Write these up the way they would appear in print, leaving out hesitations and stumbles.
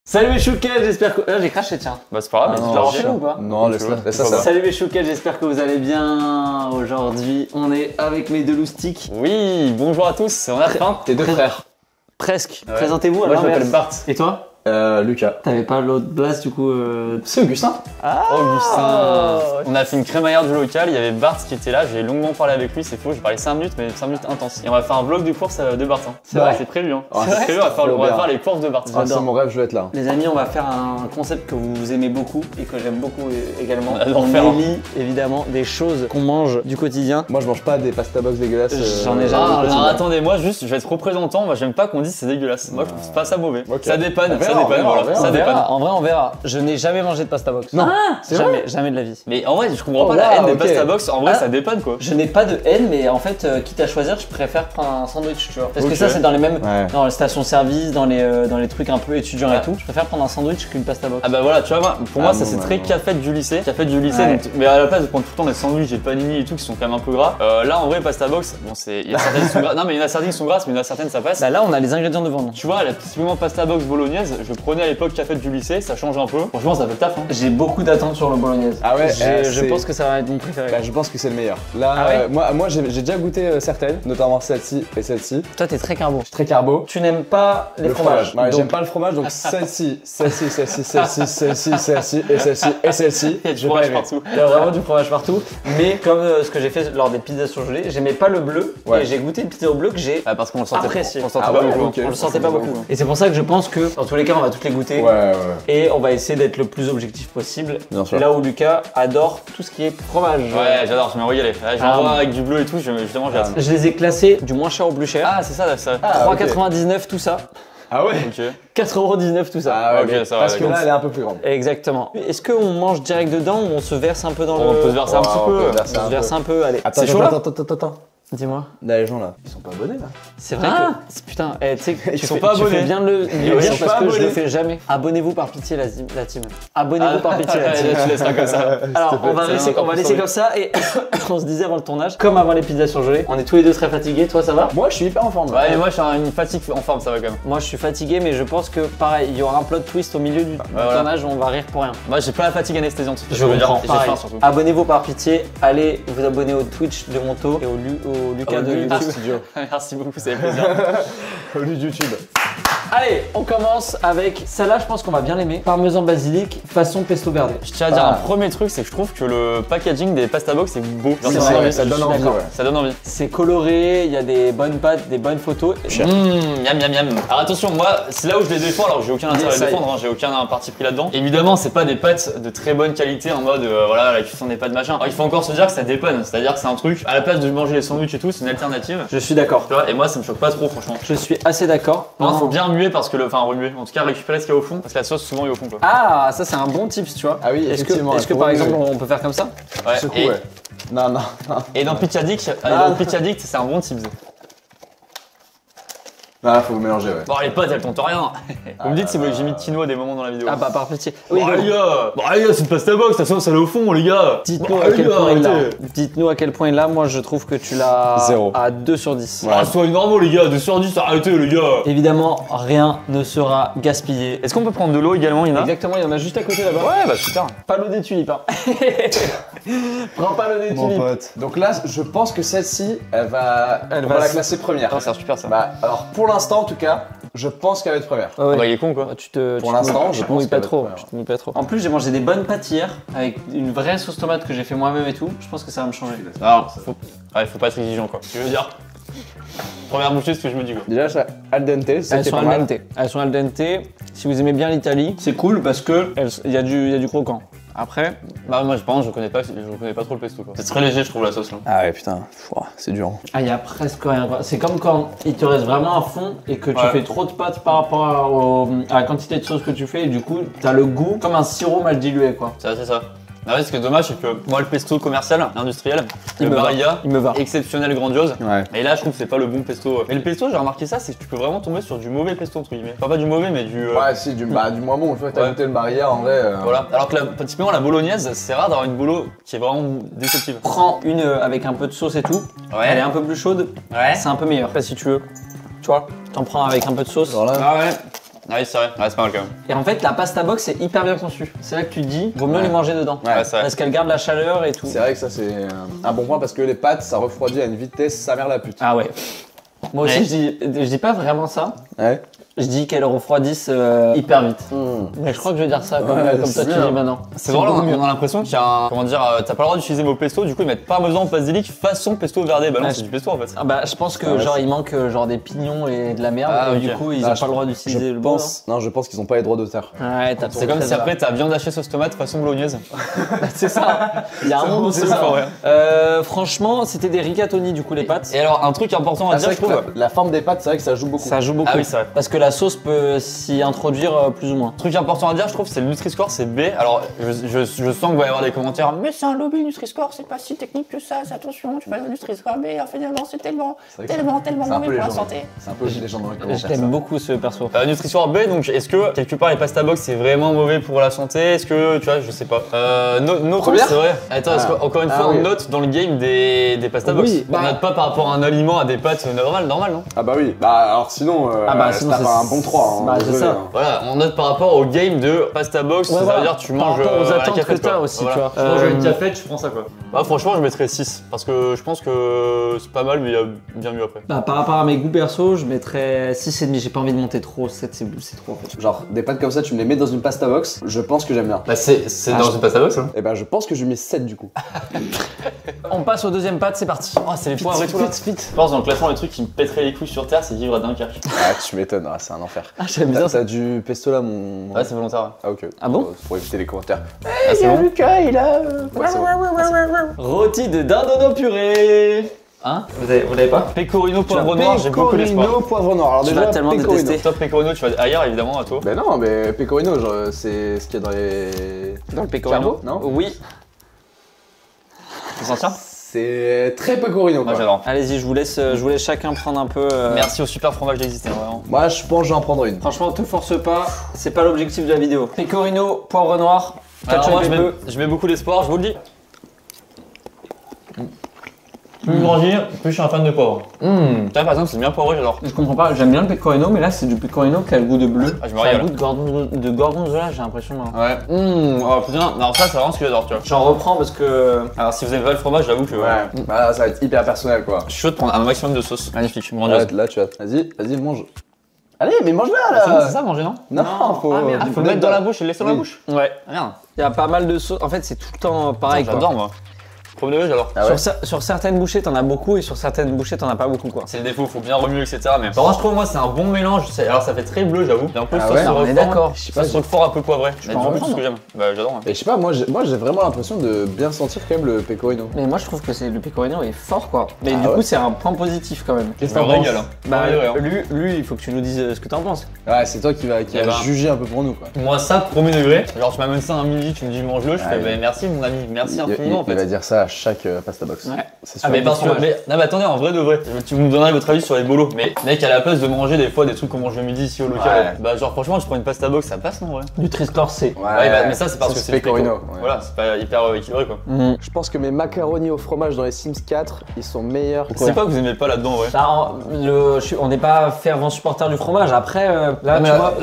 Salut mes chouquettes, j'espère que... Là j'ai craché tiens. Bah c'est pas grave, mais tu l'as rempli ou pas? Non, laisse ça. Salut mes chouquettes, j'espère que vous allez bien. Aujourd'hui, on est avec mes deux loustiques. Oui, bonjour à tous, on a faim. Tes deux frères. Presque. Ouais. Présentez-vous à Moi je l'inverse. m'appelle Bart. Et toi? Lucas. T'avais pas l'autre place du coup C'est Augustin. Ah Augustin. On a fait une crémaillère du local, il y avait Bart qui était là, j'ai longuement parlé avec lui, c'est faux, j'ai parlé 5 minutes, mais 5 minutes intenses. Et on va faire un vlog de course de Bart. Hein. C'est vrai. C'est prévu, hein. Oh, C'est prévu, on va faire les courses de Bart. Ah, c'est mon rêve, je vais être là. Les amis, on va faire un concept que vous aimez beaucoup et que j'aime beaucoup également. On adore faire. élit évidemment des choses qu'on mange du quotidien. Moi, je mange pas des pasta box dégueulasses. J'en ai jamais. Alors attendez, moi juste, je vais être représentant, moi j'aime pas qu'on dise c'est dégueulasse. Moi je trouve pas ça mauvais. Ok. Ça dépanne, On verra, voilà. Ça On dépanne. verra. En vrai, on verra. Je n'ai jamais mangé de pasta box. Non. C'est jamais, jamais de la vie. Mais en vrai, je comprends Oh, pas la haine wow, des ok. pasta box, en vrai Ah. ça dépanne quoi. Je n'ai pas de haine, mais en fait, quitte à choisir, je préfère prendre un sandwich, tu vois. Parce que Ok. ça, c'est dans les mêmes, Ouais. dans les stations-service, dans les trucs un peu étudiants Ouais. et tout. Je préfère prendre un sandwich qu'une pasta box. Ah bah voilà, tu vois, pour moi ça bon, c'est bah, très non. cafette du lycée. Ouais. Donc, mais à la place de prendre tout le temps les sandwichs et panini et tout qui sont quand même un peu gras. Là en vrai, pasta box, bon c'est. Il y a certaines qui sont grasses. Non mais il y en a certaines qui sont grasses, mais il y en a certaines ça passe. Bah là, on a les ingrédients devant nous. Tu vois, la typiquement pasta box bolognaise, je prenais à l'époque cafette du lycée, ça change un peu. Franchement ça fait le taf hein. J'ai beaucoup d'attentes sur le bolognaise. Ah ouais, Je pense que ça va être mon préféré. Bah, je pense que c'est le meilleur. Là, Ah ouais moi j'ai déjà goûté certaines, notamment celle-ci et celle-ci. Toi, t'es très carbo. Je suis très carbo. Tu n'aimes pas les Le fromages. Ouais, Donc, j'aime pas le fromage, donc celle-ci et celle-ci et celle-ci. Il y a du je vais fromage pas aimer. partout. il y a vraiment du fromage partout. Mais comme ce que j'ai fait lors des pizzas surgelées, j'aimais pas le bleu. Ouais. Et j'ai goûté une pizza au bleu que j'ai Ah, parce qu'on le sentait apprécié. On le sentait Ah pas ouais, beaucoup. ok. On le sentait pas beaucoup. Et c'est pour ça que je pense que dans tous les cas, on va toutes les goûter. Ouais. Et on va essayer d'être le plus objectif possible. Bien sûr. Là où Lucas adore tout ce qui est fromage. Ouais, j'adore, je vais me régaler. Là, j'en Ah. vois avec du bleu et tout, justement j'ai hâte. Je les ai classés du moins cher au plus cher. Ah, c'est ça, ça. Ah, ok. 3,99 tout ça. Ah ouais. Ok. 4,19 tout ça. Ah ouais, Ok, mais ça va, parce que d'accord. là, elle est un peu plus grande. Exactement. Est-ce qu'on mange direct dedans ou on se verse un peu dans On le... peut se verser un Ouais, petit on peu. peut verser On se verse un peu, allez. Attends, C'est chaud, là attends. Dis-moi. Là, les gens là, ils sont pas abonnés là. C'est vrai que... Putain, tu sais que Ils tu sont fais, pas tu abonnés. fais bien de le Ils dire sont parce pas que je le abonnés. fais jamais. Abonnez-vous par pitié la team. Abonnez-vous par pitié la team. Tu laisseras comme ça. Alors on va laisser comme ça et on se disait avant le tournage, comme avant les pizzas surgelées, on est tous les deux très fatigués, toi ça va? Moi, je suis hyper en forme. Ouais, mais moi je suis une fatigue en forme, ça va quand même. Moi je suis fatigué mais je pense que pareil, il y aura un plot twist au milieu du voilà. tournage où on va rire pour rien. Moi j'ai pas la fatigue anesthésiante. Je veux dire. comprends. Et j'ai Pareil. faim surtout. Abonnez-vous par pitié, allez vous abonner au Twitch de Monto et au Lucas de Lucas YouTube. Studio. Merci beaucoup, ça fait plaisir. Au lieu de YouTube. Allez, on commence avec celle-là, je pense qu'on va bien l'aimer. Parmesan basilic façon pesto verde. Je tiens à dire Ah. un premier truc, c'est que je trouve que le packaging des pasta box est beau. C'est Genre, vrai, envie. ouais, ça je donne suis envie. d'accord. Ouais. Ça donne envie. C'est coloré, il y a des bonnes pâtes, des bonnes photos. Miam miam miam. Alors attention, moi c'est là où je les défends, alors j'ai aucun intérêt à les Essaye. défendre, hein, j'ai aucun parti pris là-dedans. Évidemment, c'est pas des pâtes de très bonne qualité en mode voilà, la cuisson n'est pas de machin. Alors, il faut encore se dire que ça dépanne, c'est-à-dire que c'est un truc, à la place de manger les sandwichs et tout, c'est une alternative. Je suis d'accord. Tu vois, et moi ça me choque pas trop franchement. Je suis assez d'accord. Non, faut bien remuer parce que enfin remuer, en tout cas récupérer ce qu'il y a au fond, parce que la sauce souvent est au fond quoi. Ah, ça c'est un bon tips, tu vois. Ah oui, effectivement, Est-ce que faut par remuer. exemple on peut faire comme ça? Ouais, Secoue, et, ouais. Non. et dans Pitch Addict, c'est un bon tips. Ah, faut vous mélanger, ouais. Bon, les potes, elles tentent rien. Vous me dites si vous voulez que j'ai mis Tino à des moments dans la vidéo. Ah bah par pitié. Bon, les gars, c'est une pasta box, la sauce elle est au fond, les gars. Dites-nous Bon, à les quel gars, point il est là. arrêtez. Dites-nous à quel point il est là. Moi je trouve que tu l'as 0. à 2 sur 10. Ouais. Ah, soyez normaux, les gars, 2 sur 10, arrêtez, les gars. Évidemment, rien ne sera gaspillé. Est-ce qu'on peut prendre de l'eau également, Ina? Exactement, il y en a juste à côté là-bas. Ouais, bah super. Pas l'eau des tulipes. Hein. Prends pas l'eau des Mon tulipes. pote. Donc là, je pense que celle-ci, on va la classer première. Ah, c'est super ça. Bah, alors pour l'instant en tout cas, je pense qu'elle va être première. Ah ouais. Bah, il est con quoi. Pour l'instant, je je te pense mouille pas qu'elle va trop. être Je te mouille pas trop. En plus, j'ai mangé des bonnes pâtes hier avec une vraie sauce tomate que j'ai fait moi-même et tout. Je pense que ça va me changer. Alors, faut pas être exigeant quoi. Je veux dire, première bouchée, ce que je me dis quoi. Déjà, c'est al dente, Elles c'était sont pas al mal. dente. Elles sont al dente. Si vous aimez bien l'Italie, c'est cool parce que il y a du croquant. Après, Bah, moi, par contre, je connais pas trop le pesto quoi. C'est très léger, je trouve la sauce là. Ah ouais, putain, c'est dur. il y a presque rien. C'est comme quand il te reste vraiment un fond et que tu Ouais. fais trop de pâtes par rapport à la quantité de sauce que tu fais et du coup, t'as le goût comme un sirop mal dilué quoi. C'est ça. Ah ouais, ce qui est dommage, c'est que moi, le pesto commercial, industriel, Il le me va. Barilla, Il me va. exceptionnel, grandiose. Ouais. Et là, je trouve que c'est pas le bon pesto. Mais le pesto, j'ai remarqué ça, c'est que tu peux vraiment tomber sur du mauvais pesto entre guillemets. Enfin, pas du mauvais, mais du. Ouais, si, du moins bon, une fois que t'as Ouais. goûté le barrière, en vrai. Voilà. Alors que typiquement, la bolognaise, c'est rare d'avoir une bolo qui est vraiment déceptive. Prends une avec un peu de sauce et tout. Ouais. Elle est un peu plus chaude. Ouais. C'est un peu meilleur. Si tu veux. Tu vois, t'en prends avec un peu de sauce. Alors là, Ah ouais. Ah oui, c'est vrai. Ouais, c'est pas mal quand même. Et en fait, la pasta box est hyper bien conçue. C'est là que tu te dis, vaut mieux Ouais. les manger dedans. Ouais, c'est vrai. Parce qu'elle garde la chaleur et tout. C'est vrai que ça, c'est un bon point parce que les pâtes, ça refroidit à une vitesse, sa mère la pute. Ah ouais. Moi aussi, Ouais. je dis pas vraiment ça. Ouais. Je dis qu'elles refroidissent hyper vite. Mais je crois que je vais dire ça comme, Ouais, comme c'est toi tu bien. dis maintenant. C'est drôle, on a l'impression qu'il y a un. Comment dire, t'as pas le droit d'utiliser vos pesto, du coup ils mettent parmesan basilic façon pesto verdé. Bah non, Ouais, c'est du pesto en fait. Ah bah je pense que Ah ouais, genre c'est- il manque genre des pignons et de la merde Ah, et ok. du coup ils Ah, ont pas le droit d'utiliser Je le bon. pense, non, je pense qu'ils ont pas les droits d'auteur. Ouais, t'as C'est comme si après t'as viande hachée sauce tomate façon bolognaise. c'est ça. Il y a un monde où c'est ouf, ça. en vrai. Franchement, c'était des rigatoni du coup les pâtes. Et alors, un truc important à Ah, dire, c'est je vrai que trouve. la forme des pâtes, c'est vrai que ça joue beaucoup. Ça joue beaucoup. Ah oui, c'est vrai. Parce que la sauce peut s'y introduire plus ou moins. Truc important à dire, je trouve, c'est le Nutri-Score, c'est B. Alors, je sens qu'il va y avoir des commentaires. Mais c'est un lobby Nutri-Score, c'est pas si technique que ça, attention, tu vas le Nutri-Score B, finalement, c'est tellement C'est vrai que c'est un mauvais peu pour la les gens. santé. C'est un peu les gens dans les Je commentaires. t'aime ça. beaucoup ce perso. Nutri-Score B, donc est-ce que quelque part les pasta box c'est vraiment mauvais pour la santé? Est-ce que tu vois, je sais pas. Note, Première c'est vrai. Attends, est-ce que, encore une fois, oui. on note dans le game des pasta box. Oui, On bah- note pas par rapport à un aliment à des pâtes normales, non? Ah bah oui, bah alors sinon, sinon, ça c'est- fait un bon 3. Hein, bah, c'est désolé, ça. hein. Voilà, on note par rapport au game de pasta box, Ouais, ça voilà. veut dire tu Par manges rapport aux à la attentes cafette, que t'as quoi. aussi, Voilà. tu vois. Tu manges une cafette, tu prends ça quoi. Bah franchement, je mettrais 6 parce que je pense que c'est pas mal, mais il y a bien mieux après. Bah, par rapport à mes goûts perso, je mettrais 6,5. J'ai pas envie de monter trop. 7, c'est trop en fait. Genre, des pâtes comme ça, tu me les mets dans une pasta box, je pense que j'aime bien. Bah c'est dans une pasta box hein. Et ben, je pense que je mets 7 du coup. On passe au deuxième pâte, c'est parti. Oh, c'est les poivres et tout là. Je pense dans le classement, le truc qui me pèterait les couilles sur terre, c'est vivre à Dunkerque. Ah, tu m'étonnes, ah, c'est un enfer. Ah, j'aime bien ça. T'as du pesto là, mon. Ouais, c'est volontaire. Ah, ok. Ah bon Pour éviter les commentaires. Ah, c'est bon. Lucas, il a. Ouais, c'est bon. Rôti de dindon au purée. Hein Vous l'avez pas? Pecorino poivre noir, j'ai beaucoup d'espoir. Pecorino poivre noir. Alors Tu déjà, vas tellement pecorino. détester. Top Pecorino, tu vas ailleurs évidemment à toi. Ben non, mais pecorino, genre, c'est ce qu'il y a dans les. Dans le pecorino? Carbo, non Oui. Tu sentir? C'est très pecorino Moi quoi. j'adore. Allez-y, je vous laisse chacun prendre un peu. Merci au super fromage d'exister vraiment. Moi, je pense que je vais en prendre une. Franchement, te force pas, c'est pas l'objectif de la vidéo. Pecorino, poivre noir, Alors ketchup moi et peu. je mets beaucoup d'espoir, je vous le dis. Plus je grandis, plus je suis un fan de poivre. Tiens par exemple c'est bien poivré, j'adore. Je comprends pas, j'aime bien le pecorino, mais là c'est du pecorino qui a le goût de bleu. Ah, je me Ça a régale. le goût de gorgonzola, j'ai l'impression. Hein. Ouais. Oh putain, alors ça c'est vraiment ce que j'adore tu vois. J'en reprends parce que. Alors si vous aimez pas le fromage, j'avoue que Ouais. Bah, ça va être hyper personnel quoi. je suis chaud de prendre un maximum de sauce. Magnifique, grandiose. Là, tu vas. Vas-y, mange. Allez, mais mange-la C'est là. ça manger non? Non, faut. Ah, merde. Faut le mettre dans la bouche et le laisser dans la Oui. bouche. Ouais. Ah merde. Il y a pas mal de sauce. En fait, c'est tout le temps pareil. quoi. J'adore moi. Premier degré j'adore. Ah ouais. Sur certaines bouchées, t'en as beaucoup et sur certaines bouchées, t'en as pas beaucoup quoi. C'est le défaut, faut bien remuer, etc. Mais par contre, je trouve moi c'est un bon mélange. Alors ça fait très bleu, j'avoue. Il y a un peu de Ah sauce ouais, sur on est roquefort. d'accord. Je sais pas, Sauce roquefort un peu poivré. peux en tout ce prendre. que j'aime. Bah j'adore. Hein. Et je sais pas, moi j'ai vraiment l'impression de bien sentir quand même le pecorino. Mais moi, je trouve que le pecorino est fort quoi. Mais Ah du ouais. coup, c'est un point positif quand même. Qu'est-ce Je me régale. Hein. Bah, Premier degré, hein. lui, il faut que tu nous dises ce que t'en penses. Ouais, c'est toi qui va Eh ben. juger un peu pour nous quoi. Moi ça, premier degré. Genre tu m'amènes ça un midi, tu me dis mange-le, je fais Ouais. bah, merci mon ami, merci Il, infiniment en il va fait. dire ça à chaque pasta box. Ouais. C'est Ah sûr. mais parce que, non mais attendez, en vrai de vrai, tu me donnerais votre avis sur les bolos. Mais mec, à la place de manger des fois des trucs qu'on mange le midi ici au local, Ouais. bah genre franchement, je prends une pasta box, ça passe non ouais. Nutri-Score C. Ouais, bah, mais ça c'est parce que c'est le pecorino. pecorino. Ouais. Voilà, c'est pas hyper équilibré quoi. Je pense que mes macaronis au fromage dans les Sims 4, ils sont meilleurs. C'est pas que vous aimez pas là-dedans ouais. Là, on n'est pas fervent supporter du fromage. Après, là, Ah, mais tu vois,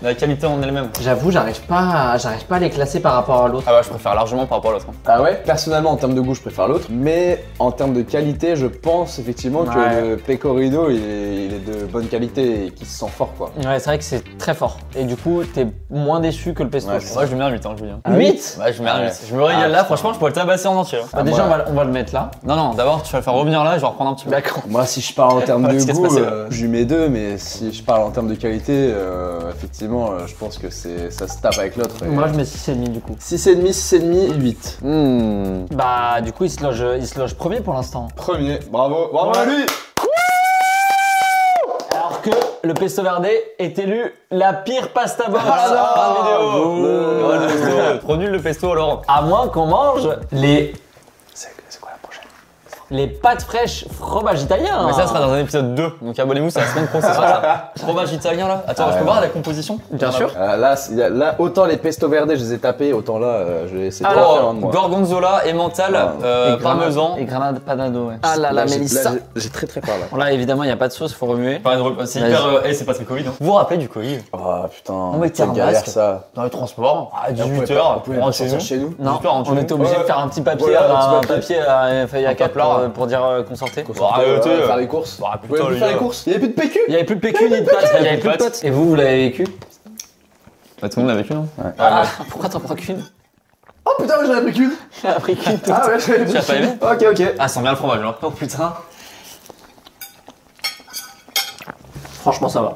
la qualité en elle-même. j'avoue, j'arrive pas à les classer par rapport à l'autre. Ah bah je préfère largement par rapport à l'autre. Hein. Ah ouais. Personnellement, en termes de goût, je préfère l'autre. Mais en termes de qualité, je pense effectivement que Ouais. le pecorino, il est de bonne qualité et qu'il se sent fort quoi. Ouais, c'est vrai que c'est très fort. Et du coup, t'es moins déçu que le pesto. Ouais, je c'est trouve. Moi je le mets un 8 hein, je vous dis. Hein. Ah, 8 Ouais, je mets un Ah 8. ouais. Je me régale Ah, là, putain. franchement, je pourrais le tabasser en entier. Hein. Bah, déjà, moi- on va le mettre là. Non, d'abord tu vas le faire revenir là et je vais reprendre un petit peu. D'accord. Moi, si je parle en termes Ouais, de ce qui se goût, passait, là. je lui mets 2, mais si je parle en termes de qualité, effectivement, je pense que ça se tape avec l'autre. Moi, je mets 6,5 du coup. 6,5, 6,5, 8. Bah, du coup, il se loge premier pour l'instant. Premier, bravo, bravo à lui. Alors que le pesto verde est élu la pire pasta box. Pas de vidéo. Bravo. Ouais, le pesto, trop nul le pesto alors. À moins qu'on mange les C'est quoi la prochaine? Les pâtes fraîches, fromage italien. Mais ça sera dans un épisode 2, donc abonnez-vous, c'est la semaine prochaine. Ça. Fromage italien là. Attends, je peux voir la composition? Bien sûr. Là, autant les pesto verde, je les ai tapés, autant là, je vais essayer de Alors, faire un de moi. gorgonzola, emmental, parmesan. Et granade panado, ouais. Ah là là, Mélissa. J'ai très peur là. Bon, là, évidemment, il n'y a pas de sauce, faut remuer. C'est hyper. C'est pas très Covid. Hein. Vous vous rappelez du Covid? Oh putain, On mettait quelle un galère masque ça. dans les transports à On pouvait 18h. pas sortir chez nous. Non, 18 heures, on était obligé de faire un petit papier, Voilà, un petit un feuille Un A4 papier. pour dire qu'on sortait. Faire les courses. Bah, Vous pouvez plus faire les courses. Il y avait plus de PQ. Il n'y avait plus de PQ ni de pâtes. Il n'y avait plus de pâtes. Et vous l'avez vécu? Bah, tout le monde l'a vécu, non? Ah, pourquoi t'en prends qu'une? Oh putain, j'en ai pris qu'une. J'ai appris qu'une. Ah ouais, j'avais Tu as pas aimé? Ok. Ah, ça sent bien le fromage, là. Oh putain. Franchement, ça va.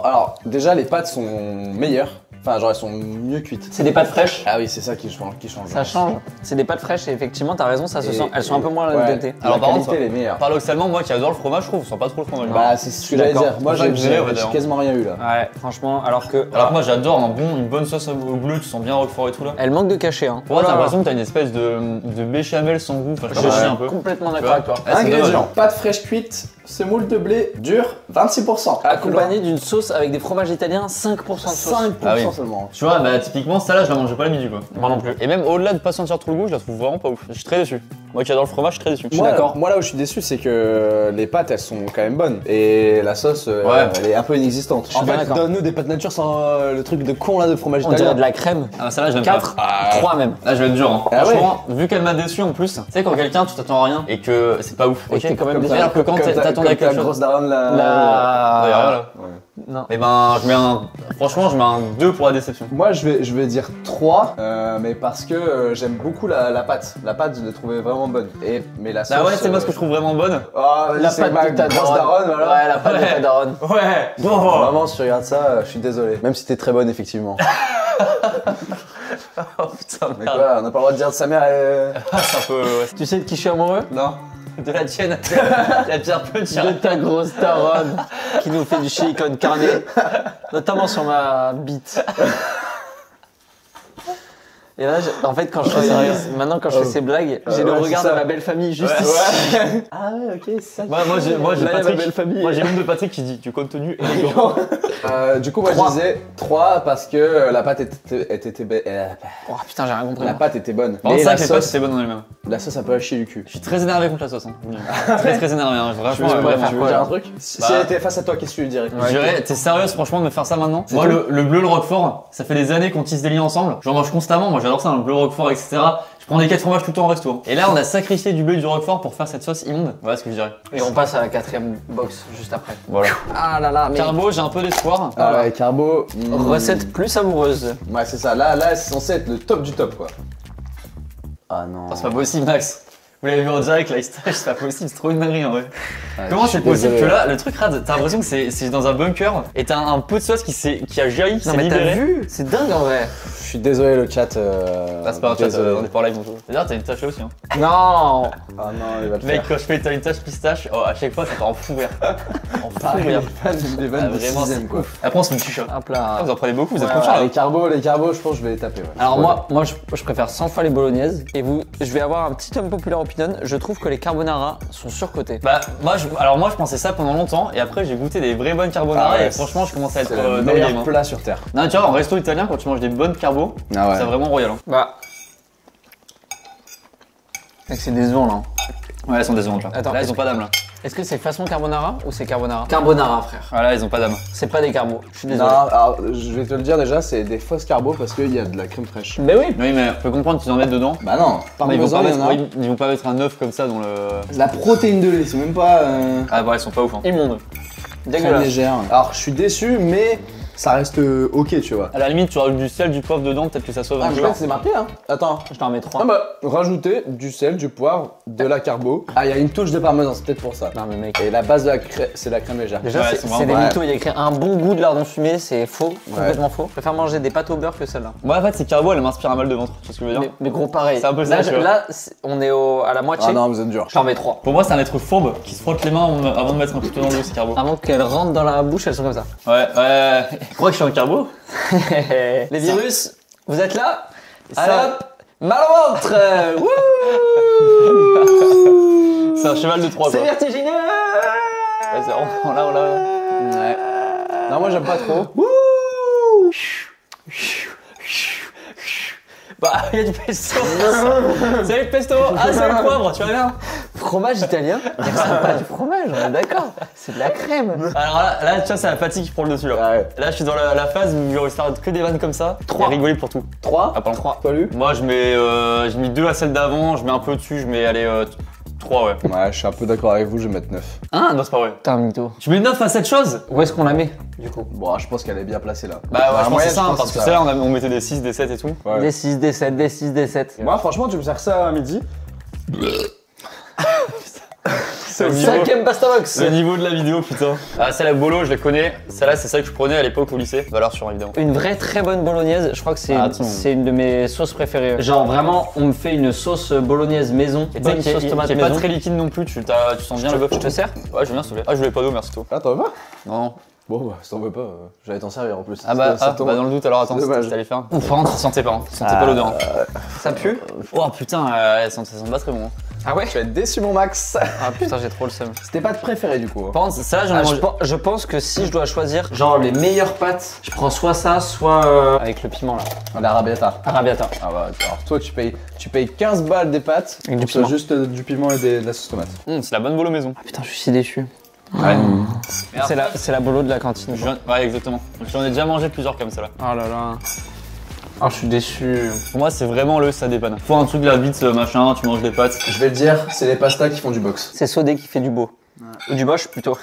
Alors, déjà, les pâtes sont meilleures. Enfin, genre, elles sont mieux cuites. C'est des pâtes fraîches. Ah oui, c'est ça qui change. Ça change. C'est des pâtes fraîches et effectivement, t'as raison, ça se sent. Elles sont un peu moins denté. Alors, La par contre, qualité, elle est meilleure. paradoxalement, moi qui adore le fromage, je trouve, ça sent pas trop le fromage. Bah, c'est ce que j'allais dire. Moi, C'est ça que j'ai j'ai quasiment rien eu là. Ouais, franchement, alors que. Alors que moi j'adore une bonne sauce au bleu, tu sens bien roquefort et tout là. Elle manque de cachet, hein. Pour moi, t'as l'impression que t'as une espèce de béchamel sans goût. Enfin, Je suis un peu. complètement Tu d'accord vois avec toi. Ah, c'est dommage. Ingrédients, pâte fraîche cuite, semoule de blé, dur, 26%. Accompagné d'une sauce avec des fromages italiens, 5% de sauce. 5% Ah oui. seulement. Tu vois, bah typiquement, ça là, je la mangeais pas le midi quoi. Moi non plus. Et même au-delà de pas sentir trop le goût, je la trouve vraiment pas ouf. Je suis très déçu. Moi qui adore le fromage, je suis très déçu. Moi là où je suis déçu, c'est que les pâtes elles sont quand même bonnes. Et la sauce, Ouais. elle est un peu inexistante. suis bien d'accord. Donne-nous des pâtes nature sans le truc de con là de fromage On dirait italien. de la crème. Ah, celle-là, je l'aime 4, pas. 3 même. Là, je vais être dur. Hein. Ah Franchement, vu qu'elle m'a déçu en plus, tu sais, quand quelqu'un, tu t'attends à rien et que c'est pas ouf. Et que t'es quand même déçu. C'est-à-dire que quand t'attendais à quelque la chose. grosse daronne là. D'ailleurs, voilà. Non. Et ben, franchement, je mets un 2 pour la déception. Moi je vais dire 3, mais parce que j'aime beaucoup la pâte. La pâte, je l'ai trouvée vraiment bonne. Mais la sauce. Ah ouais, c'est moi ce que je trouve vraiment bonne. Oh, La c'est pâte ma de ta grosse daronne, voilà. Ouais, la pâte de ta daronne. Ouais. Bon. Vraiment, si tu regardes ça, je suis désolé. Même si t'es très bonne, effectivement. Oh putain, Mais merde. quoi, on n'a pas le droit de dire de sa mère. Ah, c'est un peu. Ouais. Tu sais de qui je suis amoureux? Non. De la tienne. La pire petite. De ta grosse daronne qui nous fait du chili con carne, notamment sur ma bite. Et là, en fait, quand je fais maintenant quand je fais ces blagues, j'ai le ouais, regard c'est de ça. ma belle famille juste Ouais. ici. Ah ouais, ok, c'est ça. Moi, j'ai Là, il y a ma Patrick. belle famille. Moi, j'ai l'homme de Patrick qui dit du contenu élégant. Du coup, moi je disais 3 parce que la pâte était belle. Oh putain, j'ai rien compris. La pâte était bonne. Par contre, Mais ça, la que les pâtes, sauce, c'est bon en elle-même. la sauce un peu à chier du cul. Je suis très énervé contre la sauce. Hein. Très énervé. Hein. Franchement, Tu veux vraiment. dire un truc Si Bah. elle était face à toi, qu'est-ce que tu lui dirais Je dirais, t'es sérieuse franchement de me faire ça maintenant? C'est Moi tout le bleu, le roquefort, ça fait des années qu'on tisse des liens ensemble. J'en mange constamment, moi j'adore ça, le bleu, le roquefort, etc. Je prends des 4 fromages tout le temps au resto. Hein. Et là on a sacrifié du bleu et du roquefort pour faire cette sauce immonde. Voilà ce que je dirais. Et on passe à la 4ème box juste après. Voilà. Ah là là, mais Carbo, j'ai un peu d'espoir. Ah ouais, carbo. recette plus savoureuse. Ouais, c'est ça. Là, c'est censé être le top du top, quoi. Ah non. Oh, c'est pas possible, Max. Vous l'avez vu en direct, là, c'est pas possible, c'est trop une dinguerie en vrai. Ouais, Comment je suis c'est possible désolé. que là, le truc rade, t'as l'impression que c'est dans un bunker et t'as un pot de sauce qui a jailli, qui Non s'est mais t'as libéré. vu? C'est dingue en vrai. Je suis désolé, le chat. Ah, c'est pas un chat, désolé. on est pas en live, bonjour. D'ailleurs, t'as une tache là aussi. Hein. Non. Ah non, il va le Mec, faire. quand je fais t'as une tache pistache, oh, à chaque fois, ça part en fou rire. En fou Pareil, rire. les vannes Ah, de vraiment, sixième, c'est quoi. Après, on se fait une chicha. Hop Ah, là. vous en prenez beaucoup, vous êtes Ouais, confiants là. Les carbos, je pense que je vais les taper, ouais. Alors Ouais. moi je préfère 100 fois les bolognaises et vous, je vais avoir un petit homme populaire opinion. Je trouve que les carbonara sont surcotés. Bah, moi je pensais ça pendant longtemps et après j'ai goûté des vraies bonnes carbonara Ah ouais, et franchement, je commence à être C'est dans le le meilleur game. Hein. plat sur terre. Non, tu vois, en resto italien, quand tu manges des bonnes carbos, Ah ouais. c'est vraiment royal. Hein. Bah. Mec, c'est décevant là. Ouais, elles sont décevantes là. Attends, Là, est-ce ils ont pas d'âme là. Est-ce que c'est façon carbonara ou c'est carbonara? Carbonara frère. Ah là, ils ont pas d'âme. C'est pas des carbos. Je suis Non, désolé. alors je vais te le dire déjà, c'est des fausses carbos parce qu'il y a de la crème fraîche. Mais oui. Oui, mais je peux comprendre qu'ils en mettent dedans. Bah non, Mais ils vont, parmesan, pas il y en mettre, a. ils vont pas mettre un œuf comme ça dans le. La protéine de lait, c'est même pas Ah, bah, ils sont pas ouf. Hein. Immonde. très Dégueulasse. légère. Alors je suis déçu, mais ça reste ok, tu vois. À la limite, tu rajoutes du sel, du poivre dedans, peut-être que ça sauve Ah, un je peu. crois que c'est marqué, hein. Attends. Je t'en mets 3. Ah bah, rajouter du sel, du poivre, de la carbo. Ah, il y a une touche de parmesan, c'est peut-être pour ça. Non mais mec. Et la base de la crème, c'est la crème légère. Déjà, Ouais, c'est ils sont des vraiment- mythos. Il y a écrit un bon goût de lardon fumé, c'est faux, complètement faux. Je préfère manger des pâtes au beurre que celle-là. Moi, en fait, ces carbos, elles m'inspirent un mal de ventre. Tu vois ce que je veux dire? Mais gros, pareil. C'est un peu ça, Là, tu vois. on est à la moitié. Ah non, vous êtes dur. Je t'en mets 3. Pour moi, c'est un être fourbe qui se frotte les mains avant de mettre un couteau dans l'eau, ces carbos. Avant qu'elles rentrent dans la bouche, elles sont comme ça. Ouais. Tu crois que je suis un carbo? Les virus, vous êtes là? Ça- Allez hop, mal au ventre. Wouh. C'est un cheval de 3 C'est quoi. vertigineux. Ouais, c'est vraiment là, Ouais. Non, moi j'aime pas trop. Bah, il y a du pesto. Salut le pesto. Ah, c'est le poivre, tu vas bien? Fromage italien. C'est pas du fromage, on est d'accord. C'est de la crème. Alors là, tu vois, c'est la fatigue qui prend le dessus là. Ouais. Là, je suis dans la phase où je reste que des vannes comme ça. 3. Et rigoler pour tout. 3. Ah, pardon. 3. Toi, Lu? Moi, je mets 2 à celle d'avant, je mets un peu dessus, je mets, allez, 3, ouais. Ouais, je suis un peu d'accord avec vous, je vais mettre 9. Ah, non, c'est pas vrai. T'es un mytho. Tu mets 9 à cette chose? Où est-ce qu'on la met, du coup? Bon, je pense qu'elle est bien placée là. Bah, ouais, je pense que moyenne, c'est ça, je hein, pense parce que que ça- c'est là, on mettait des 6, des 7 et tout. Ouais. Des 6, des 7, des 6, des 7. Moi, franchement, tu me sers ça à midi. Le niveau- 5ème pasta box. Le niveau de la vidéo, putain. Ah, celle à bolo, je la connais. Celle-là, c'est celle que je prenais à l'époque au lycée. Valeur sûre, évidemment. Une vraie très bonne bolognaise, je crois que Ah, attends. c'est une de mes sauces préférées. Genre vraiment, on me fait une sauce bolognaise maison, Et bonne tu sais, sauce tomate qui est pas maison. très liquide non plus, tu sens bien le bœuf. Je te sers? Ouais, je veux bien, s'il te plaît. Ah, je voulais pas d'eau, merci toi. Ah, t'en veux pas? Non, non. Bon, bah, si t'en veux pas, j'allais t'en servir en plus. Ah bah, Ça tombe. dans le doute, alors attends, C'est dommage. c'était allé faire. Ouf, par contre, ça sentait pas, hein. Ça sentait pas l'odeur. Hein. Ça pue? Oh putain, ça sent pas très bon. Hein. Ah ouais? Je vais être déçu, mon Max. Ah putain, j'ai trop le seum. C'était pas de préféré du coup. Hein. Par contre, ça, j'en ai Ah, mangé. je pense que si je dois choisir genre les meilleures pâtes, je prends soit ça, soit avec le piment là. L'arabiata. Arrabbiata. Ah bah, alors toi, tu payes 15 balles des pâtes. Avec du pour piment. juste du piment et de la sauce tomate. C'est la bonne bolo maison. Ah putain, je suis si déçu. Ouais. C'est la bolo de la cantine. Ouais, exactement. J'en ai déjà mangé plusieurs comme ça là. Oh là là. Oh, je suis déçu. Pour moi, c'est vraiment ça dépanne. Faut un truc là vite, machin, tu manges des pâtes. Je vais le dire, c'est les pastas qui font du box. C'est Sodé qui fait du beau. Ou du moche plutôt.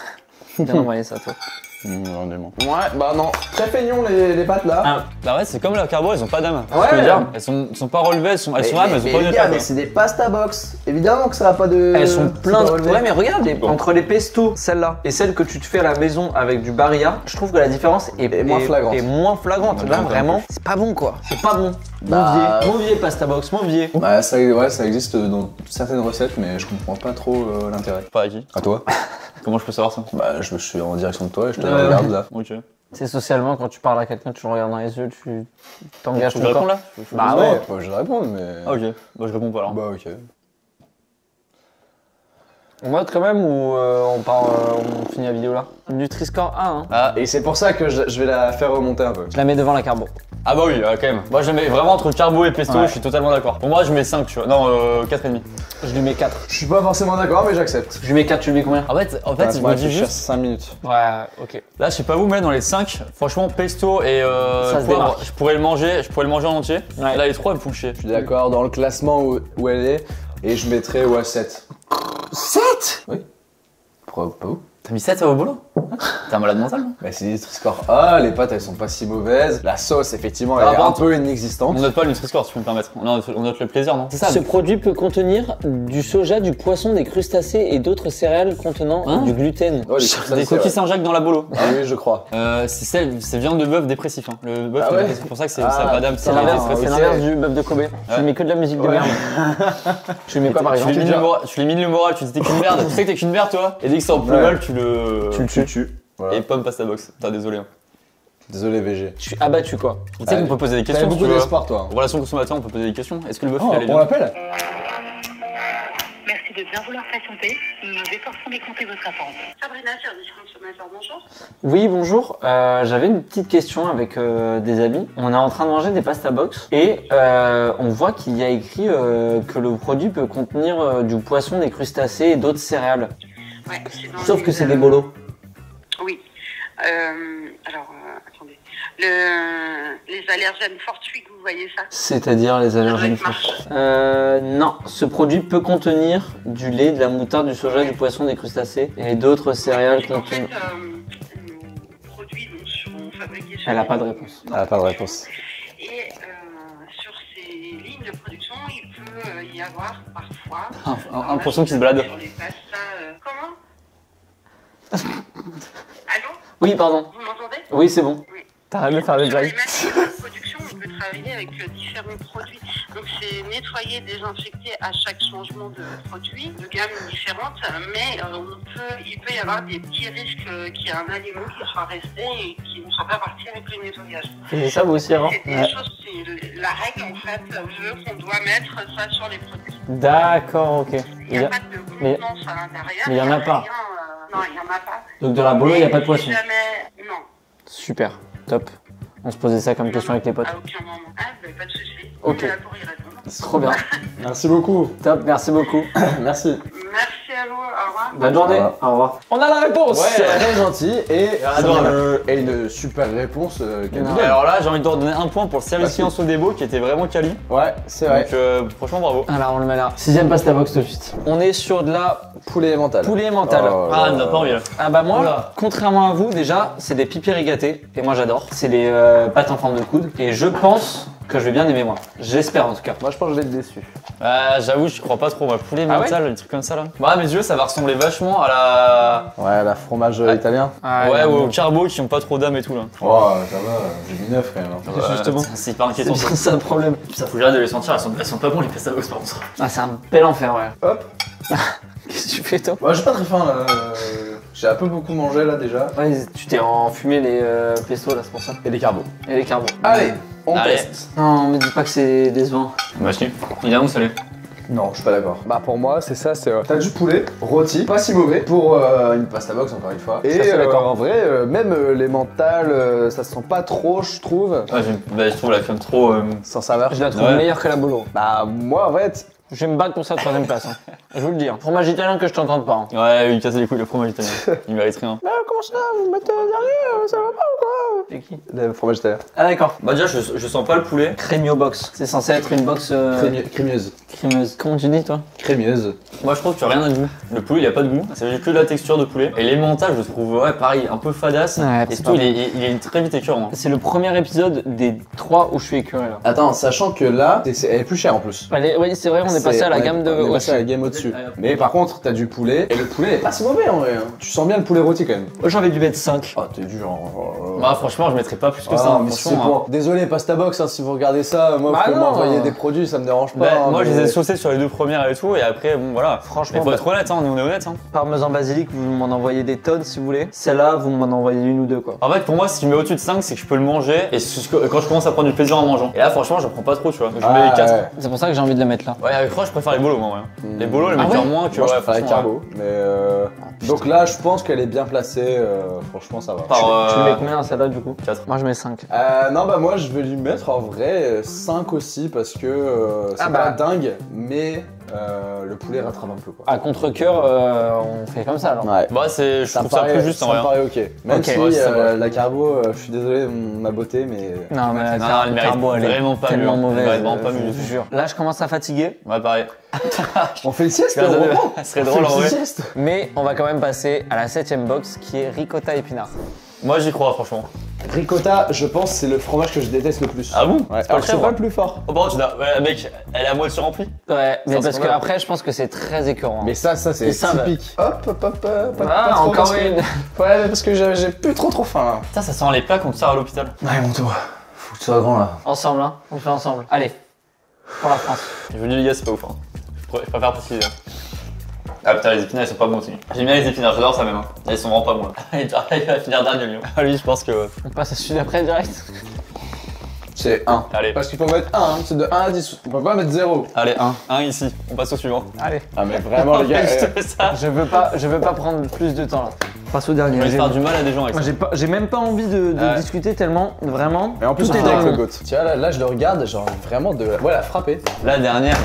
Bien envoyé ça, toi. Vraiment. Ouais, bah non. Très feignons les pâtes là. Ah, bah ouais, c'est comme la carbo, elles ont pas d'âme. Ouais. Je veux dire, elles sont pas relevées, elles sont âmes, elles ont pas les une gars, attaque. mais c'est des pasta box. Évidemment que ça a pas de. Elles sont c'est pleines pas de... relevé. Ouais mais regarde, entre les pestos, celle-là, et celle que tu te fais à la maison avec du barilla, je trouve que la différence est moins flagrante. est moins flagrante. Ouais, Là j'entends vraiment, c'est pas bon quoi. C'est pas bon. Bah, Mauvier pasta box, Mauvier. Bah, ça existe dans certaines recettes, mais je comprends pas trop l'intérêt. Pas à qui? À toi? Comment je peux savoir ça? Bah, je suis en direction de toi et je te Ouais. regarde là. Ok. C'est socialement quand tu parles à quelqu'un, tu le regardes dans les yeux, tu t'engages Tu ton veux répondre corps. là? Bah ouais, ouais. bah, je vais répondre, mais. Ah ok, bah je réponds pas alors. Bah, ok. On vote quand même ou on finit la vidéo là? Nutri-Score 1 hein. Ah, Et c'est pour ça que je vais la faire remonter un peu. Je la mets devant la carbo. ah bah oui, quand même. Moi je mets vraiment entre carbo et pesto, Ouais. je suis totalement d'accord. Pour moi je mets 5, tu vois. Non, 4,5. Je lui mets 4. Je suis pas forcément d'accord, mais j'accepte. Je lui mets 4, tu lui mets combien? En fait, je me dis juste. 5 minutes. Ouais, ok. Là, je sais pas vous, mais dans les 5, franchement, pesto et Ça se poivre, démarque. je pourrais le manger en entier. Ouais. Là, les 3 elles me font chier. Je suis d'accord dans le classement où elle est, et je mettrais 7. 7? Oui. Pourquoi pas où? T'as mis 7 au boulot? T'es un malade mental, non? Bah, c'est Nutri-Score A, les pâtes elles sont pas si mauvaises. La sauce, effectivement, elle Ah, est par un contre, peu On inexistante. note pas le Nutri-Score, si tu peux me permettre. On note le plaisir, non? C'est ça. Ce produit peut contenir du soja, du poisson, des crustacés et d'autres céréales contenant Hein du gluten. Ouais, Des coquilles Saint-Jacques dans la bolo. Ah oui, je crois. C'est viande de bœuf dépressif. Hein. Le bœuf, Ah ouais c'est pour ça que ça Ah, a pas d'âme. C'est Ah, l'inverse, ok. c'est l'inverse du bœuf de Kobe. Je lui mets que de la musique de Ouais. merde. Tu lui mets quoi par exemple? Tu élimines le moral, tu dis t'es qu'une merde. Tu sais que t'es qu'une merde, toi. Et dès que c'est en plus Ouais. mal, tu le tues. Voilà. Et pomme pasta box. Putain, désolé. Hein. Désolé, VG. Je suis abattu quoi. Tu sais qu'on peut poser des T'avais questions. beaucoup si tu veux. d'espoir, toi. En relation consommateur, on peut poser des questions. Est-ce que le bœuf Oh, il allait on bien? l'appelle? Merci de bien vouloir patienter. Nous nous efforçons d'écouter votre attente. Sabrina, service consommateur, bonjour. Oui, bonjour. J'avais une petite question avec des amis. On est en train de manger des pasta box et on voit qu'il y a écrit que le produit peut contenir du poisson, des crustacés et d'autres céréales. Ouais, c'est dans Sauf les- que c'est des bolos. Oui. Attendez. Les allergènes fortuits, vous voyez ça? C'est-à-dire les allergènes Ça doit être forts. Non, ce produit peut contenir du lait, de la moutarde, du soja, du poisson, des crustacés et d'autres céréales En fait, contenant... nos produits donc, seront fabriqués sur Elle a pas de réponse. Elle a pas de réponse. Et sur ces lignes de production, il peut y avoir parfois... Un poisson qui se balade. Sur les pastas, comment? Allô? Oui, pardon. Vous m'entendez? Oui, c'est bon. Oui. T'arrêtes de faire les Sur les blagues. machines de production, on peut travailler avec différents produits. Donc c'est nettoyer, désinfecter à chaque changement de produit, de gamme différente, mais il peut y avoir des petits risques qu'il y ait un aliment qui soit resté et qui ne soit pas parti avec le nettoyage. C'est ça vous aussi avant? C'est des choses, la règle, en fait, veut qu'on doit mettre ça sur les produits. D'accord, ok. Il n'y a pas de mais- contenance à l'intérieur. mais il y en a pas. Non, il n'y en a pas. Donc dans la bolo, il n'y a pas de Mais poisson. Jamais... Non, Super, top. On se posait ça comme question avec les potes. à aucun moment. Ah, bah, pas de souci. Ok. On est là pour y répondre. C'est trop bien. Merci beaucoup. Top, merci beaucoup. Merci. Merci à vous, au revoir. Bonne journée. Voilà. Au revoir. On a la réponse. C'est très gentil et adorable. une super réponse qu'elle nous Non. donne. Alors là, j'ai envie de te redonner un point pour le service Merci. client Sodebo qui était vraiment quali. Ouais, c'est vrai. Donc franchement, bravo. Alors on le met là. 6ème pasta box tout de suite. On est sur de la Poulet mental. poulet mentale. Oh là Ah, là. n'a pas envie là. Ah bah moi, Oula. contrairement à vous, déjà, c'est des pipis rigatés. Et moi j'adore. C'est les pâtes en forme de coude. Et je pense que je vais bien aimer moi. J'espère en tout cas. Moi je pense que je vais être déçu. J'avoue, je crois pas trop. Moi, poulet Ah ouais mental, des trucs comme ça là. Ouais, à mes yeux, ça va ressembler vachement à la. Ouais, la fromage italien. Ouais, ou aux carbo qui ont pas trop d'âme et tout là. Oh, ça va, j'ai mis 9 quand même. Ouais, justement. C'est hyper C'est inquiétant. bien ça le problème. Ça faut que j'arrête de les sentir, elles sont pas bonnes les pasta box par contre. Ah c'est un bel enfer ouais. Hop. Qu'est-ce que tu fais toi? Moi j'ai pas très faim là. J'ai un peu beaucoup mangé là déjà. Ouais, tu t'es enfumé les pestos là, c'est pour ça. Et les carbos. Et les carbos. Allez, on Allez. teste. Non, me dis pas que c'est décevant. Bah, si. Il est où salé? Non, je suis pas d'accord. Bah pour moi, c'est ça, c'est t'as du poulet rôti, pas si mauvais pour une pasta box encore une fois. Et Ça, c'est d'accord. en vrai, même les mentales, ça se sent pas trop, je trouve, Ouais, je trouve la crème trop. sans saveur. Je la trouve Ouais. meilleure que la bolo. Bah moi en fait, Je vais me battre pour sa 3ème place. Hein. Je vous le dis. Hein. Fromage italien que je t'entende pas. Hein. Ouais, il casse les couilles le fromage italien. Il mérite rien. Comment ça? Vous mettez derrière? Ça va pas ou quoi? C'est qui? le fromage italien. Ah d'accord. Bah, déjà, je sens pas le poulet. Crémio box. C'est censé être une box Crémieuse. crémeuse. Comment tu dis toi? Crémieuse. Moi, je trouve que rien n'a de goût. Le poulet, il a pas de goût. C'est juste que de la texture de poulet. Et les mentales, je le trouve, ouais, pareil, un peu fadasse. Ouais, et c'est surtout, pas il est très vite écœurant. C'est le premier épisode des 3 où je suis écœuré là. Attends, sachant que là, elle est plus chère en plus. Oui, c'est vrai, on est passé à la gamme de. On est passé à la gamme au-dessus. Mais par contre, t'as du poulet, et le poulet est pas si mauvais en vrai. Hein. Tu sens bien le poulet rôti quand même. Moi j'ai envie de lui mettre 5. Oh, t'es dur. Bah, franchement, je mettrais pas plus que Ah ça. non, hein, mais c'est franchement, pour... Désolé, Pasta Box, hein, si vous regardez ça, moi, Bah vous pouvez non. m'envoyer des produits, ça me dérange pas. Bah, hein, moi, je mais- les ai saucés sur les 2 premières et tout, et après, bon, voilà. Franchement, Mais faut être honnête, hein, on est honnête. Hein. parmesan basilic, vous m'en envoyez des tonnes si vous voulez. Celle-là, vous m'en envoyez 1 ou 2 quoi. En fait, pour moi, si tu mets au-dessus de 5, c'est que je peux le manger, et quand je commence à prendre du plaisir en mangeant. Et là, franchement, je prends pas trop, tu vois. Donc, je mets les 4. ouais. C'est pour ça que j'ai envie de le mettre là. Ouais, avec Roche, je préfère les bolos, moi. Ouais. Les bolos, les Ah meilleurs ouais moins que Moi, je ouais, préfère les franchement, carbo, mais donc là, je pense qu'elle est bien placée, franchement, ça va. Par, Tu lui mets combien à celle-là du coup? 4. Moi je mets 5. Non, bah moi, je vais lui mettre en vrai 5 aussi, parce que c'est Ah pas bah. dingue, mais le poulet rattrape un peu, quoi. À contre-cœur, on fait comme ça alors. Ouais. Bah, je Ça me trouve ça paraît, plus juste en ça me vrai. paraît ok. Même Ok. si Ouais, ça va. la carbo, je suis désolé, ma beauté, mais... Non mais la Non, car- elle mérite carbo elle est vraiment pas tellement mieux. mauvaise. Elle mérite vraiment pas je mieux. vous jure. Là je commence à fatiguer, Ouais, pareil. On fait une sieste, Ça on reprend. serait On drôle fait en une vrai. sieste. mais on va quand même passer à la 7ème box qui est ricotta épinard. Moi, j'y crois, franchement. Ricotta, je pense, c'est le fromage que je déteste le plus. Ah bon? Ouais, C'est pas alors le c'est chèvre. pas le plus fort. Oh, bon, ouais, mec, elle est à moitié remplie. Ouais, mais Ça, parce c'est que vrai. après je pense que c'est très écœurant. Mais ça c'est Et ça, typique. Hop, hop, hop, pas Ah, trop, encore parce que- une. Ouais, mais parce que j'ai plus trop faim là. Putain, ça sent les plats qu'on te sert à l'hôpital. Ouais, mon tour. Faut que tu sois grand là. Ensemble hein, on le fait ensemble. Allez, pour la France. Je vous dis, les gars, c'est pas ouf. Hein. Je préfère préciser. Ah putain, les épinards ils sont pas bons aussi. J'aime bien les épinards, j'adore ça même. Hein. Ils sont vraiment pas bons. Il va finir dernier, lui. Ah, lui, je pense que. On passe à celui d'après direct. C'est 1. Allez, Parce qu'il faut mettre 1, hein. C'est de 1 à 10. On peut pas mettre 0. allez, 1 ici. On passe au suivant. Allez. Ah, mais vraiment, les gars. Je te fais ça. Je veux pas prendre plus de temps là. Passe au Je dernier. vais faire du mal à des gens avec Moi ça. j'ai même pas envie de Ouais. discuter tellement, vraiment. Et en plus, tout on est fait dans avec le le goût. Tu vois, là, je le regarde, genre vraiment de. Ouais, la frapper. La dernière.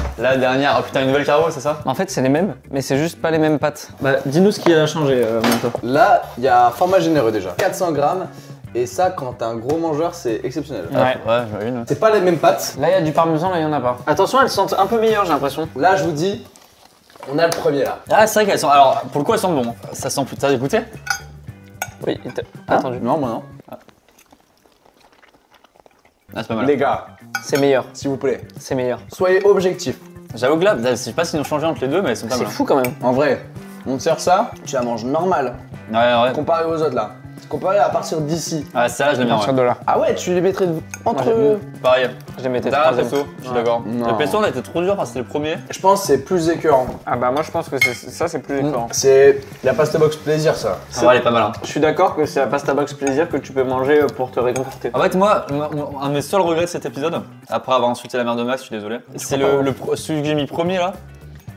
Oh putain, une nouvelle carbo, c'est ça? En fait c'est les mêmes, mais c'est juste pas les mêmes pâtes. Bah dis-nous ce qui a changé Manto. Là, il y a un format généreux déjà. 400 grammes. Et ça, quand t'es un gros mangeur, c'est exceptionnel. Ouais. Ouais, j'imagine. C'est pas les mêmes pâtes. Là il y a du parmesan, là il y en a pas. Attention, elles sentent un peu meilleures j'ai l'impression. Là, je vous dis, on a le premier là. Ah, c'est vrai qu'elles sont. Alors, pour le coup, elles sentent bon. Ça sent plus. T'as goûté? Oui, attendu. Non, moi non. Ah, c'est pas mal. Les gars, C'est meilleur, s'il vous plaît, c'est meilleur. soyez objectifs. J'avoue que là, je sais pas s'ils ont changé entre les deux, mais elles sont pas C'est mal. fou quand même. En vrai, on te sert ça, tu la manges normal, Ouais, ouais. comparé aux autres là. comparé à partir d'ici. Ah, celle-là, je l'aime À bien. partir Ouais. de là. Ah ouais, tu les mettrais entre. Pareil. Je les mettais Derrière le troisième. pesto, je suis Ouais. d'accord. Non. Le pesto, on a été trop dur parce que c'était le premier. Je pense que c'est plus écœurant. Ah bah moi je pense que ça c'est plus écœurant. C'est la pasta box plaisir, ça. Ça va, elle est pas mal. Hein. Je suis d'accord que c'est la pasta box plaisir que tu peux manger pour te réconforter. En fait, moi, un de mes seuls regrets de cet épisode, après avoir insulté la mère de Max, je suis désolé, c'est celui que j'ai mis premier là.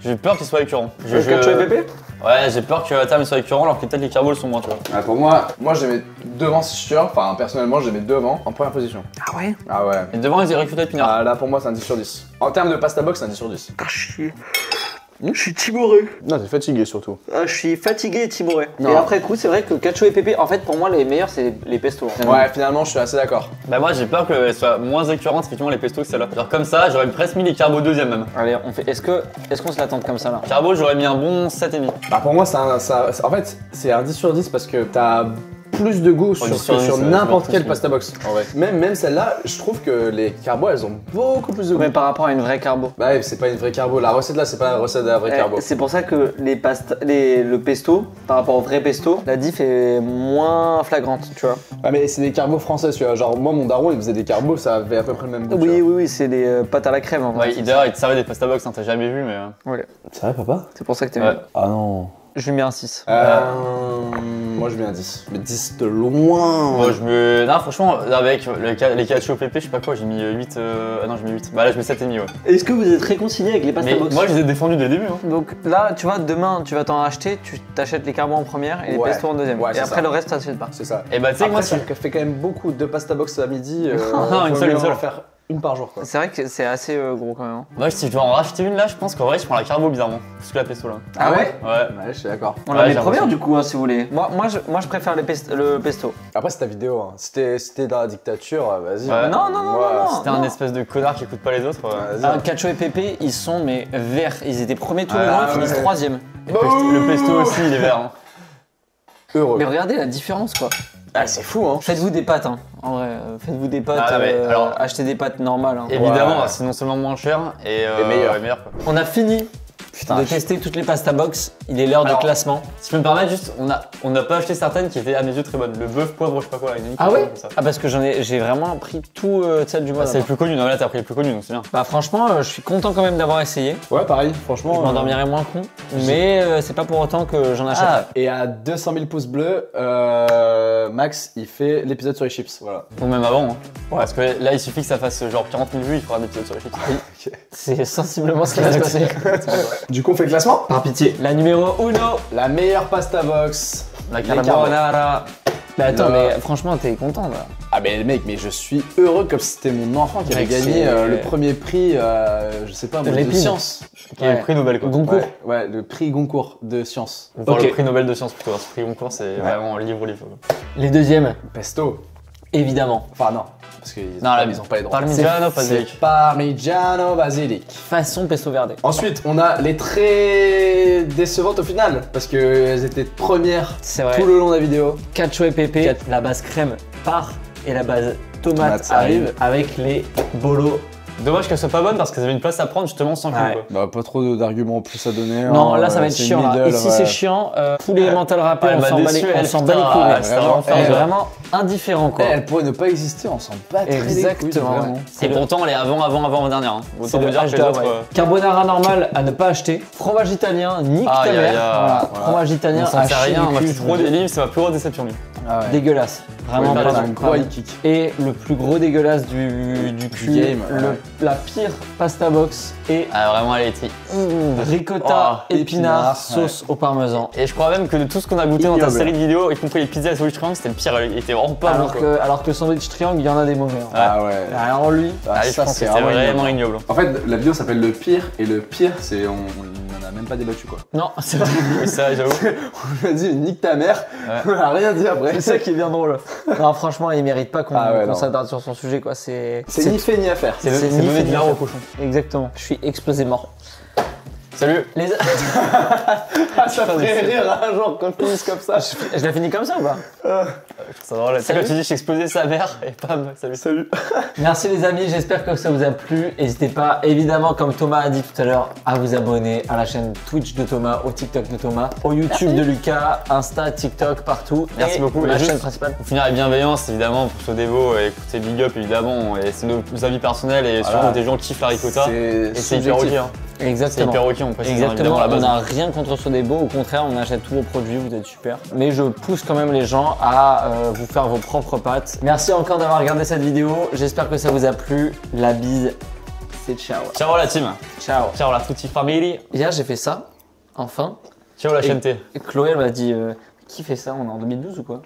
J'ai peur qu'il soit écœurant. Le ketchup et pépé? Ouais, j'ai peur que à terme il soit écœurant alors que peut-être les carbols sont moins, tu vois. Ah, pour moi je les mets devant, c'est sûr. Enfin, personnellement, je les mets devant en première position. Ah ouais? Ah ouais. Et devant, ils récupèrent pinard. Ah, là, pour moi, c'est un 10 sur 10. En termes de pasta box, c'est un 10 sur 10. Ah chier. Je suis timoré. Non, t'es fatigué surtout. Ah, je suis fatigué et timoré. Non. Et après coup, c'est vrai que ketchup et pépé, en fait pour moi les meilleurs c'est les pestos. hein. Ouais, finalement, je suis assez d'accord. Bah, moi, j'ai peur qu'elle soit moins écœurante, effectivement, les pestos que celle-là. Genre comme ça, j'aurais presque mis les carbos deuxième même. Allez, on fait. Est-ce qu'on se l'attend comme ça là? Carbo, j'aurais mis un bon 7,5. Bah, pour moi, en fait, c'est un 10 sur 10 parce que t'as plus de goût 10 sur sur 10, ouais, n'importe je quelle pense pasta box. En vrai. Même celle-là, je trouve que les carbos, elles ont beaucoup plus de goût. Mais par rapport à une vraie carbo. Bah ouais, c'est pas une vraie carbo. La recette là, c'est pas la recette de la vraie carbo. C'est pour ça que le pesto, par rapport au vrai pesto, la diff est moins flagrante, tu vois. Ouais, mais c'est des carbos français, tu vois. Genre, moi, mon daron, il faisait des carbos, ça avait à peu près le même goût. tu Oui, vois. oui, oui, c'est des pâtes à la crème en Ouais, fait. d'ailleurs, il te servait des pasta box, hein, t'as jamais vu, mais. Ouais. C'est vrai, papa? C'est pour ça que t'es Ouais. Ah non. Je lui mets un 6. Moi, je mets un 10. Mais 10 de loin. Moi, je me. Non, franchement, avec les ketchup pépé, je sais pas quoi, j'ai mis 8. Ah non, j'ai mis 8. Bah là, je mets 7,5, ouais. Est-ce que vous êtes réconciliés avec les pasta Mais box? moi, je les ai défendus dès le début. Hein. Donc là, tu vois, demain, tu vas t'en acheter, tu t'achètes les carbos en première et les Ouais. pestos en deuxième. Ouais, et c'est après ça. le reste, t'achètes pas. C'est ça. Et bah, tu sais, Après, moi, ça si. fait quand même beaucoup de pasta box à midi. Non, une faut seule, mieux une seule. en faire une par jour, quoi. C'est vrai que c'est assez gros quand même. hein. Moi, si je dois en racheter une là, je pense qu'en vrai, je prends la carbo bizarrement. Plus que la pesto là. Ah ouais? Ouais. Ouais, je suis d'accord. On Ouais, la met j'ai première l'impression. du coup, hein, si vous voulez. Moi, je préfère le pesto. Après, c'est ta vidéo. Hein. Si t'es dans la dictature, vas-y. Ouais. hein. Non, non, non, Ouais. non, non. Si t'es un espèce de connard qui écoute pas les autres. Vas-y. Ah, Cacho et Pépé, ils sont mais verts. Ils étaient premiers tout le Ah, long, ils finissent ouais. troisième. Le pesto aussi, il est vert. Hein. Heureux. Mais regardez la différence quoi. Ah, c'est fou, hein. Faites-vous des pâtes, hein. En vrai, faites-vous des pâtes. Ah, mais alors- achetez des pâtes normales. hein. Évidemment, Ouais. c'est non seulement moins cher et meilleur. quoi. On a fini Putain, de tester toutes les pasta box. Il est l'heure de Alors, classement. Si je peux me permettre, juste, on n'a pas acheté certaines qui étaient à mes yeux très bonnes. Le bœuf poivre, je sais pas quoi, là, il y en a une qui Ah est ouais comme ça. Ah parce que j'ai vraiment pris tout celle du mois. Ah, c'est le plus connu, non, là t'as pris le plus connu donc c'est bien. Bah franchement, je suis content quand même d'avoir essayé. Ouais, pareil, franchement. Je m'endormirai moins con, mais c'est pas pour autant que j'en achète. Ah, et à 200 000 pouces bleus, Max, il fait l'épisode sur les chips. Voilà. Ou même avant, hein. Parce que là il suffit que ça fasse genre 40 000 vues, il fera un épisode sur les chips. C'est sensiblement ce qui va se passer. Du coup, on fait le classement. Par pitié. La numéro 1. La meilleure pasta box. La Les Carbonara. Mais attends, Le- mais franchement, t'es content là. Ah, mais mec, mais je suis heureux comme si c'était mon enfant qui avait Mec, gagné c'est- le premier prix, je sais pas, moi, de l'épine. sciences. Qui est le prix Nobel quoi. Goncourt. Ouais, le prix Goncourt de sciences. Ou Ok. le prix Nobel de sciences plutôt, parce que le prix Goncourt c'est vraiment livre. Les deuxièmes, Pesto. évidemment. Enfin, non. Parce qu'ils Non, là, ils ont pas les droits. Parmigiano, C'est basilic. Parmigiano basilic. Façon pesto verde. Ensuite, on a les très décevantes au final, parce qu'elles étaient premières C'est vrai. tout le long de la vidéo. Cacio et pépé, la base crème part et la base tomate Tomate arrive avec les bolos. Dommage qu'elle soit pas bonne parce qu'elles avaient une place à prendre justement sans cul Ouais. quoi. Bah, pas trop d'arguments en plus à donner. Non, hein, là ça va être c'est chiant. Là. middle, Ici ouais. c'est chiant. Poulet mental râpé, Elle on m'a s'en bat déçu, les elle, on s'en bat les putain, couilles. ouais, mec. c'est vraiment, Elle est elle- vraiment indifférent quoi. Elle pourrait ne pas exister, on s'en bat très les couilles, Exactement. vraiment. C'est Et le- pourtant elle est avant dernière. Hein. C'est Autant le vous dire que âge les d'or, autres. ouais. Carbonara normal à ne pas acheter. Fromage italien, nique ta Aïe, aïe, mère. aïe. Voilà. Voilà. Fromage italien, On s'en à sait chier rien, du moi cul, je suis trop des livres, c'est ma plus grosse déception lui. Ah ouais. Dégueulasse. Vraiment Ouais, pas t'as bon. un gros high kick. Et le plus gros dégueulasse du cul, game, ouais. la pire pasta box est Ah vraiment elle était. ricotta, Oh, épinard, épinard, sauce au parmesan. Et je crois même que de tout ce qu'on a goûté dans ta Ignoble. série de vidéos, y compris les pizzas à sandwich triangle, c'était le pire, il était vraiment pas bon quoi. Alors que le sandwich triangle, il y en a des mauvais. hein. Ah ouais. Alors lui, Ah, je pense que c'était vraiment ignoble. En fait, la vidéo s'appelle le pire, et le pire, c'est on n'en a même pas débattu quoi. non, c'est vrai. Oui, ça j'avoue. On a dit nique ta mère, Ouais. on a rien dit après. C'est ça qui est bien drôle. Non, franchement, il mérite pas qu'on Ah ouais, qu'on non. s'attarde sur son sujet quoi. C'est C'est ni fait ni à faire. C'est c'est donner ni de fait ni l'arbre à au cochon. Exactement. Je suis explosé mort. Salut. Les... Ça ferait rire, hein, genre qu'on finisse comme ça. Je l'ai fini comme ça ou pas? Ça va, c'est quand tu dis j'ai explosé sa mère et pam, salut. Salut. Merci les amis, j'espère que ça vous a plu. N'hésitez pas, évidemment, comme Thomas a dit tout à l'heure, à vous abonner à la chaîne Twitch de Thomas, au TikTok de Thomas, au YouTube de Lucas, Insta, TikTok, partout. Merci Et beaucoup. La Et juste- chaîne principale. Pour finir avec bienveillance, évidemment, pour Sodevo, écoutez Big Up, évidemment, et c'est nos avis personnels et Voilà. sûrement des gens kiffent la ricotta. Et c'est hyper ok, hein. C'est Exactement. hyper ok, on précise hein, Exactement, évidemment à la on base. n'a rien contre Sodebo, au contraire, on achète tous vos produits, vous êtes super. Mais je pousse quand même les gens à vous faire vos propres pâtes. Merci encore d'avoir regardé cette vidéo, j'espère que ça vous a plu. La bise, c'est ciao. Ciao la team. Ciao. Ciao la tutti family. Hier j'ai fait ça, enfin. Ciao la chaîne T. Et Chloé elle m'a dit, qui fait ça? On est en 2012 ou quoi?